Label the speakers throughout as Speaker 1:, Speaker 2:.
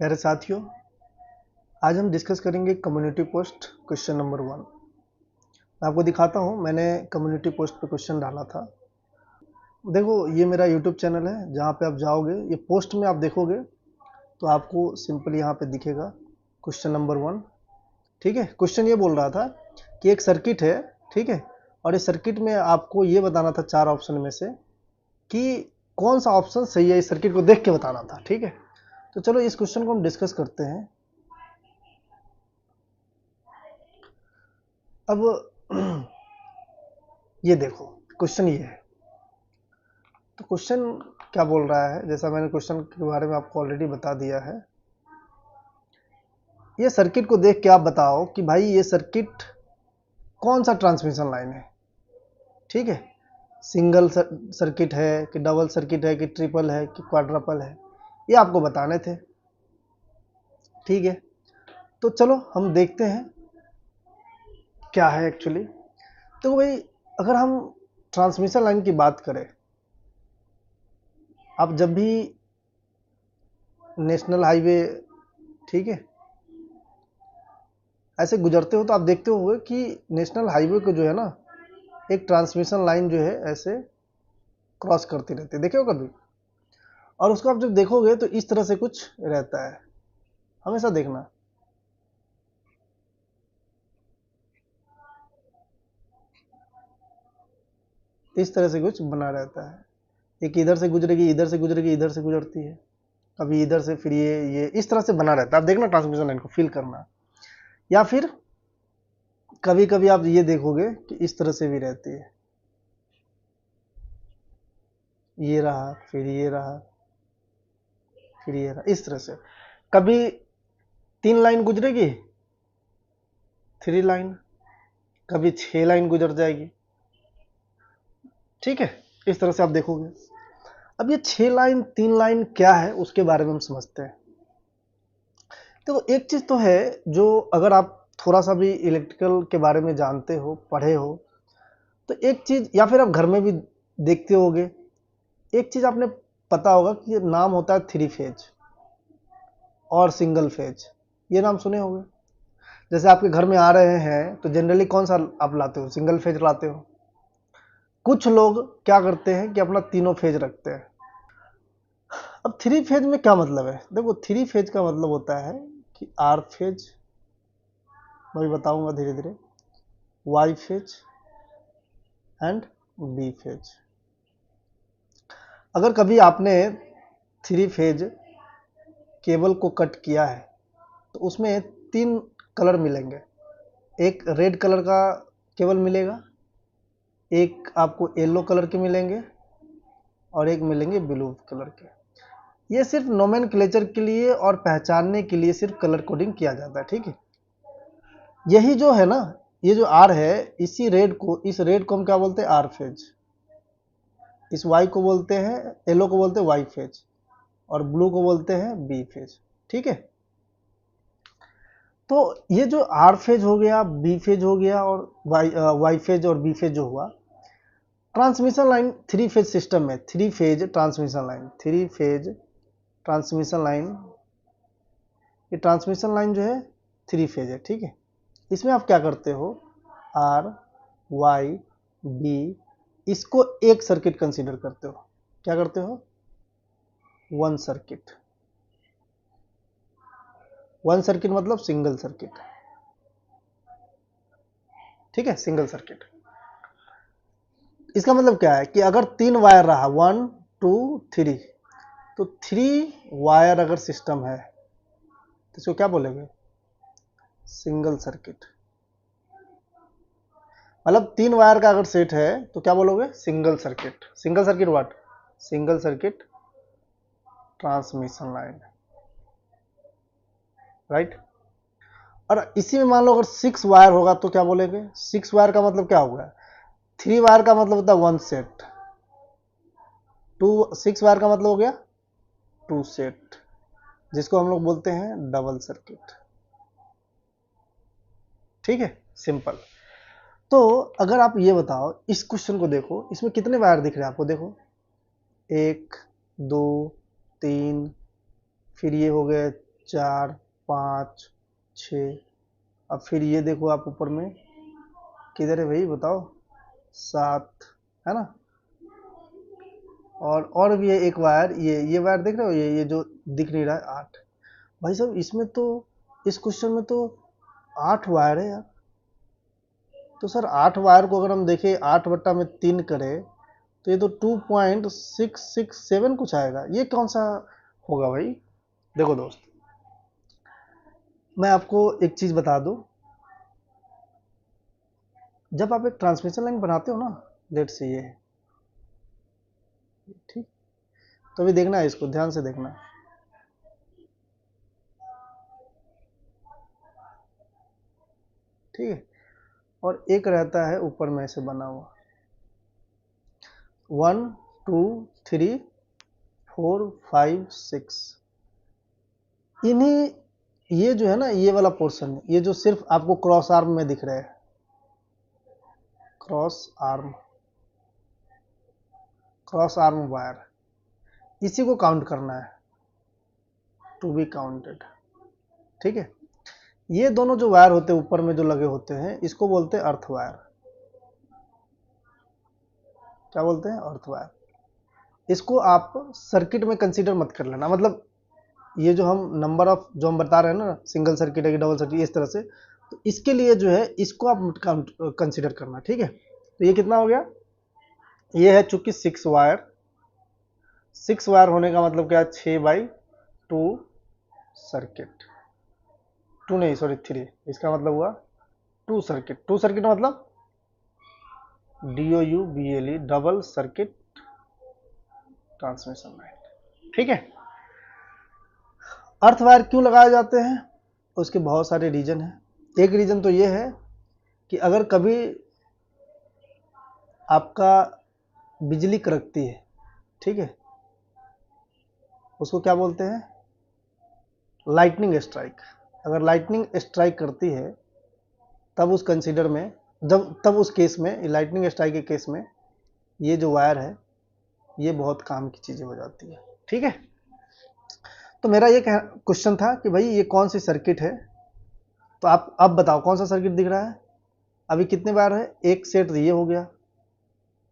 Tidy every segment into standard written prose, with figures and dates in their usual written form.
Speaker 1: प्यारे साथियों, आज हम डिस्कस करेंगे कम्युनिटी पोस्ट क्वेश्चन नंबर 1। मैं आपको दिखाता हूँ, मैंने कम्युनिटी पोस्ट पे क्वेश्चन डाला था। देखो, ये मेरा यूट्यूब चैनल है। जहाँ पे आप जाओगे, ये पोस्ट में आप देखोगे तो आपको सिंपल यहाँ पे दिखेगा क्वेश्चन नंबर 1। ठीक है, क्वेश्चन ये बोल रहा था कि एक सर्किट है, ठीक है, और इस सर्किट में आपको ये बताना था 4 ऑप्शन में से कि कौन सा ऑप्शन सही है। इस सर्किट को देख के बताना था। ठीक है, तो चलो इस क्वेश्चन को हम डिस्कस करते हैं। अब ये देखो, क्वेश्चन ये है। तो क्वेश्चन क्या बोल रहा है, जैसा मैंने क्वेश्चन के बारे में आपको ऑलरेडी बता दिया है। ये सर्किट को देख के आप बताओ कि भाई ये सर्किट कौन सा ट्रांसमिशन लाइन है। ठीक है, सिंगल सर्किट है कि डबल सर्किट है कि ट्रिपल है कि क्वाड्रपल है, ये आपको बताने थे। ठीक है, तो चलो हम देखते हैं क्या है एक्चुअली। तो भाई, अगर हम ट्रांसमिशन लाइन की बात करें, आप जब भी नेशनल हाईवे, ठीक है, ऐसे गुजरते हो तो आप देखते होंगे कि नेशनल हाईवे को जो है ना, एक ट्रांसमिशन लाइन जो है ऐसे क्रॉस करती रहती है। देखे हो कभी? और उसको आप जब देखोगे तो इस तरह से कुछ रहता है, हमेशा देखना। इस तरह से कुछ बना रहता है। एक इधर से गुजरेगी, इधर से गुजरेगी, इधर से गुजरती है, कभी इधर से, फिर ये इस तरह से बना रहता है। आप देखना, ट्रांसमिशन लाइन को फील करना। या फिर कभी कभी आप ये देखोगे कि इस तरह से भी रहती है। ये रहा, फिर ये रहा, फिर ये रहा, इस तरह से। कभी 3 लाइन गुजरेगी, 3 लाइन, कभी 6 लाइन गुजर जाएगी। ठीक है, इस तरह से आप देखोगे। अब ये 6 लाइन 3 लाइन क्या है, उसके बारे में हम समझते हैं। तो एक चीज तो है, जो अगर आप थोड़ा सा भी इलेक्ट्रिकल के बारे में जानते हो, पढ़े हो, तो एक चीज, या फिर आप घर में भी देखते होगे, एक चीज आपने पता होगा कि ये नाम होता है 3 फेज और सिंगल फेज। ये नाम सुने होंगे। जैसे आपके घर में आ रहे हैं तो जनरली कौन सा आप लाते हो? सिंगल फेज लाते हो। कुछ लोग क्या करते हैं कि अपना तीनों फेज रखते हैं। अब 3 फेज में क्या मतलब है? देखो, 3 फेज का मतलब होता है कि आर फेज, मैं भी बताऊंगा धीरे धीरे, Y phase and B phase. अगर कभी आपने 3 फेज केबल को कट किया है तो उसमें 3 कलर मिलेंगे। एक रेड कलर का केबल मिलेगा, एक आपको येलो कलर के मिलेंगे, और एक मिलेंगे ब्लू कलर के। ये सिर्फ नोमेनक्लेचर के लिए और पहचानने के लिए सिर्फ कलर कोडिंग किया जाता है। ठीक है, यही जो है ना, ये जो आर है, इस रेड को हम क्या बोलते हैं? R phase. इस वाई को बोलते हैं, येलो को बोलते हैं वाई फेज, और ब्लू को बोलते हैं बी फेज। ठीक है, तो ये जो आर फेज हो गया, बी फेज हो गया, और वाई फेज और बी फेज जो हुआ, ट्रांसमिशन लाइन 3 फेज सिस्टम में 3 phase transmission line, 3 phase transmission line, ये ट्रांसमिशन लाइन जो है 3 फेज है। ठीक है, इसमें आप क्या करते हो? आर, वाई, बी, इसको एक सर्किट कंसीडर करते हो। क्या करते हो? 1 सर्किट। 1 सर्किट मतलब सिंगल सर्किट। ठीक है, सिंगल सर्किट। इसका मतलब क्या है कि अगर 3 वायर रहा, 1 2 3, तो 3 वायर अगर सिस्टम है तो इसको क्या बोलेंगे? Single circuit. मतलब 3 वायर का अगर सेट है तो क्या बोलोगे? Single circuit. Single circuit what? Single circuit transmission line, right. और इसी में मान लो अगर 6 वायर होगा तो क्या बोलेंगे? 6 वायर का मतलब क्या होगा? 3 वायर का मतलब होता है 1 सेट, 6 वायर का मतलब हो गया 2 सेट, जिसको हम लोग बोलते हैं डबल सर्किट। ठीक है, सिंपल। तो अगर आप ये बताओ, इस क्वेश्चन को देखो, इसमें कितने वायर दिख रहे हैं आपको? देखो, 1 2 3, फिर ये हो गए 4 5 6, अब फिर ये देखो आप ऊपर में किधर है भाई बताओ, 7 है ना। और भी है एक वायर, ये वायर देख रहे हो, ये जो दिख नहीं रहा है 8। भाई साहब इसमें तो, इस क्वेश्चन में तो 8 वायर है यार। तो सर 8 वायर को अगर हम देखें 8/3 करें तो ये तो 2.667 कुछ आएगा। ये कौन सा होगा भाई? देखो दोस्त, मैं आपको एक चीज बता दूं, जब आप एक ट्रांसमिशन लाइन बनाते हो ना, लेट से ये है, ठीक, तो अभी देखना है, इसको ध्यान से देखना। ठीक है, और एक रहता है ऊपर में से बना हुआ 1 2 3 4 5 6, इन्हीं, ये जो है ना, ये वाला पोर्शन है, ये जो सिर्फ आपको क्रॉस आर्म में दिख रहा है, क्रॉस आर्म वायर, इसी को काउंट करना है, टू बी काउंटेड। ठीक है, ये दोनों जो वायर होते हैं ऊपर में जो लगे होते हैं, इसको बोलते हैं अर्थ वायर। क्या बोलते हैं? Earth wire. इसको आप सर्किट में कंसीडर मत कर लेना, मतलब ये जो हम नंबर ऑफ जो हम बता रहे हैं ना, सिंगल सर्किट है कि डबल सर्किट, इस तरह से, तो इसके लिए जो है इसको आप कंसीडर करना। ठीक है, तो ये कितना हो गया? ये है चूंकि 6 वायर, 6 वायर होने का मतलब क्या है? 6/2 सर्किट, 2 नहीं सॉरी 3, इसका मतलब हुआ 2 सर्किट। 2 सर्किट मतलब DOUBLE, double circuit transmission line. ठीक है, अर्थ वायर क्यों लगाए जाते हैं? उसके बहुत सारे रीजन हैं। एक रीजन तो ये है कि अगर कभी आपका बिजली कड़कती है, ठीक है, उसको क्या बोलते हैं? Lightning strike. अगर लाइटनिंग स्ट्राइक करती है तब उस कंसीडर में, तब उस केस में, लाइटनिंग स्ट्राइक के केस में, ये जो वायर है ये बहुत काम की चीजें हो जाती है। ठीक है, तो मेरा ये क्वेश्चन था कि भाई ये कौन सी सर्किट है, तो आप अब बताओ कौन सा सर्किट दिख रहा है? अभी कितने वायर है? एक सेट ये हो गया,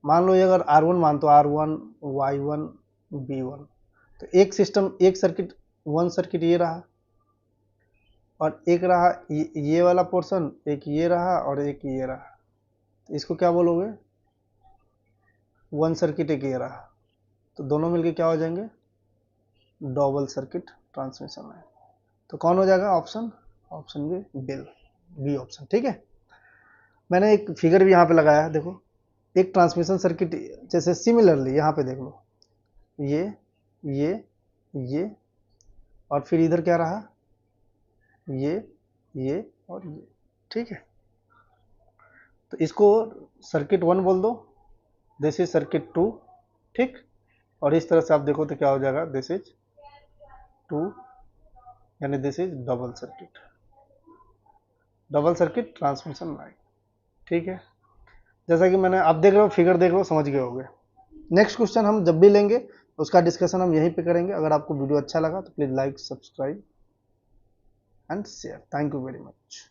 Speaker 1: मान लो ये अगर R1 मान तो R1 Y1 B1, तो एक सिस्टम, एक सर्किट, वन सर्किट ये रहा, और एक रहा ये वाला पोर्शन, एक ये रहा और एक ये रहा, तो इसको क्या बोलोगे? वन सर्किट, एक ये रहा, तो दोनों मिलके क्या हो जाएंगे? Double circuit transmission line. तो कौन हो जाएगा ऑप्शन? Option B option. ठीक है, मैंने एक फिगर भी यहाँ पे लगाया है, देखो, एक ट्रांसमिशन सर्किट जैसे सिमिलरली यहाँ पे देख लो, ये और फिर इधर क्या रहा? ये और ये। ठीक है, तो इसको सर्किट 1 बोल दो, दिस इज सर्किट 2। ठीक, और इस तरह से आप देखो तो क्या हो जाएगा? दिस इज 2, यानी this is double circuit transmission line. ठीक है, जैसा कि मैंने, आप देख रहे हो, फिगर देख लो, समझ गए होंगे। नेक्स्ट क्वेश्चन हम जब भी लेंगे उसका डिस्कशन हम यहीं पे करेंगे। अगर आपको वीडियो अच्छा लगा तो please like, subscribe and share. Thank you very much.